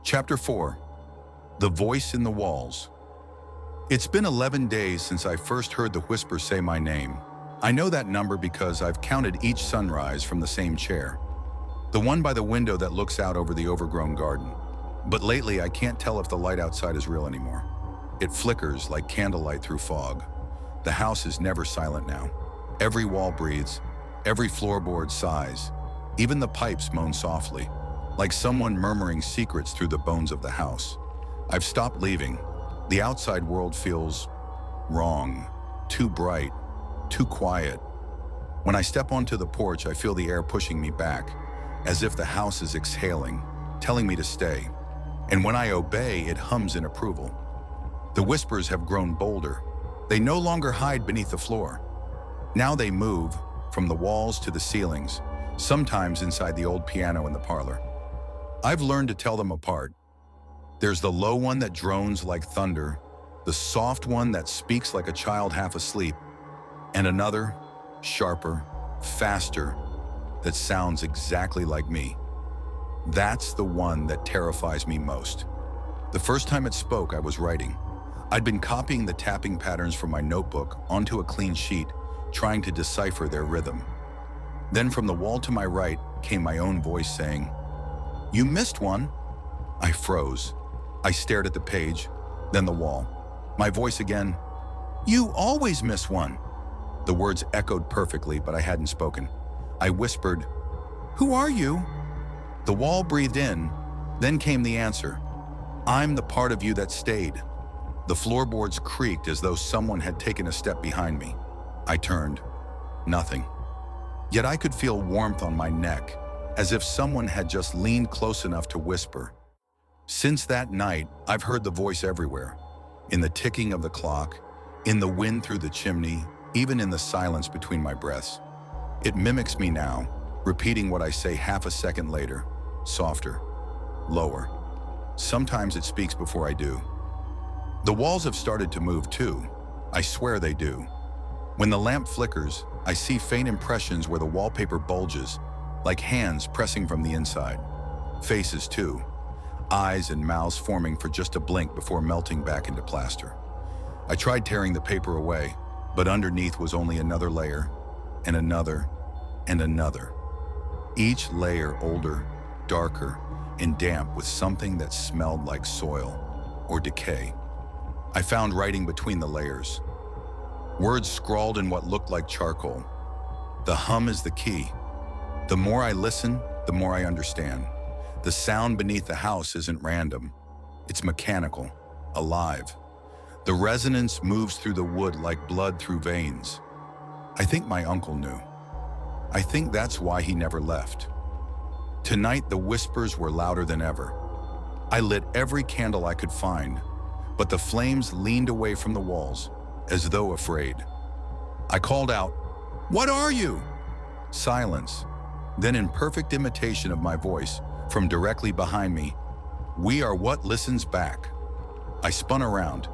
Chapter 4. The Voice in the Walls. It's been 11 days since I first heard the whisper say my name. I know that number because I've counted each sunrise from the same chair, the one by the window that looks out over the overgrown garden. But lately, I can't tell if the light outside is real anymore. It flickers like candlelight through fog. The house is never silent now. Every wall breathes, every floorboard sighs. Even the pipes moan softly, like someone murmuring secrets through the bones of the house. I've stopped leaving. The outside world feels wrong, too bright, too quiet. When I step onto the porch, I feel the air pushing me back, as if the house is exhaling, telling me to stay. And when I obey, it hums in approval. The whispers have grown bolder. They no longer hide beneath the floor. Now they move from the walls to the ceilings, sometimes inside the old piano in the parlor. I've learned to tell them apart. There's the low one that drones like thunder, the soft one that speaks like a child half asleep, and another, sharper, faster, that sounds exactly like me. That's the one that terrifies me most. The first time it spoke, I was writing. I'd been copying the tapping patterns from my notebook onto a clean sheet, trying to decipher their rhythm. Then from the wall to my right came my own voice saying, "You missed one." I froze. I stared at the page, then the wall. My voice again, "You always miss one." The words echoed perfectly, but I hadn't spoken. I whispered, "Who are you?" The wall breathed in, then came the answer, "I'm the part of you that stayed." The floorboards creaked as though someone had taken a step behind me. I turned. Nothing. Yet I could feel warmth on my neck, as if someone had just leaned close enough to whisper. Since that night, I've heard the voice everywhere. In the ticking of the clock, in the wind through the chimney, even in the silence between my breaths. It mimics me now, repeating what I say half a second later, softer, lower. Sometimes it speaks before I do. The walls have started to move too. I swear they do. When the lamp flickers, I see faint impressions where the wallpaper bulges, like hands pressing from the inside. Faces too. Eyes and mouths forming for just a blink before melting back into plaster. I tried tearing the paper away, but underneath was only another layer, and another, and another. Each layer older, darker, and damp with something that smelled like soil or decay. I found writing between the layers. Words scrawled in what looked like charcoal. The hum is the key. The more I listen, the more I understand. The sound beneath the house isn't random. It's mechanical, alive. The resonance moves through the wood like blood through veins. I think my uncle knew. I think that's why he never left. Tonight, the whispers were louder than ever. I lit every candle I could find, but the flames leaned away from the walls, as though afraid. I called out, "What are you?" Silence. Then in perfect imitation of my voice, from directly behind me, "We are what listens back." I spun around,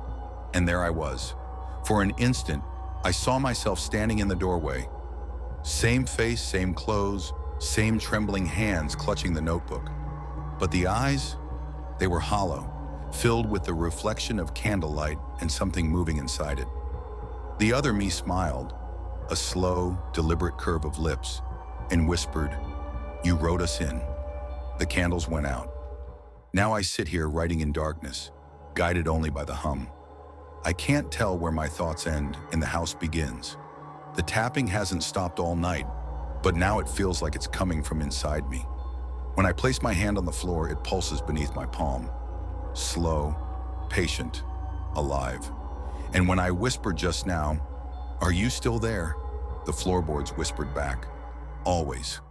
and there I was. For an instant, I saw myself standing in the doorway. Same face, same clothes, same trembling hands clutching the notebook. But the eyes, they were hollow, filled with the reflection of candlelight and something moving inside it. The other me smiled, a slow, deliberate curve of lips, and whispered, "You wrote us in." The candles went out. Now I sit here writing in darkness, guided only by the hum. I can't tell where my thoughts end and the house begins. The tapping hasn't stopped all night, but now it feels like it's coming from inside me. When I place my hand on the floor, it pulses beneath my palm. Slow, patient, alive. And when I whispered just now, "Are you still there?" the floorboards whispered back, "Always."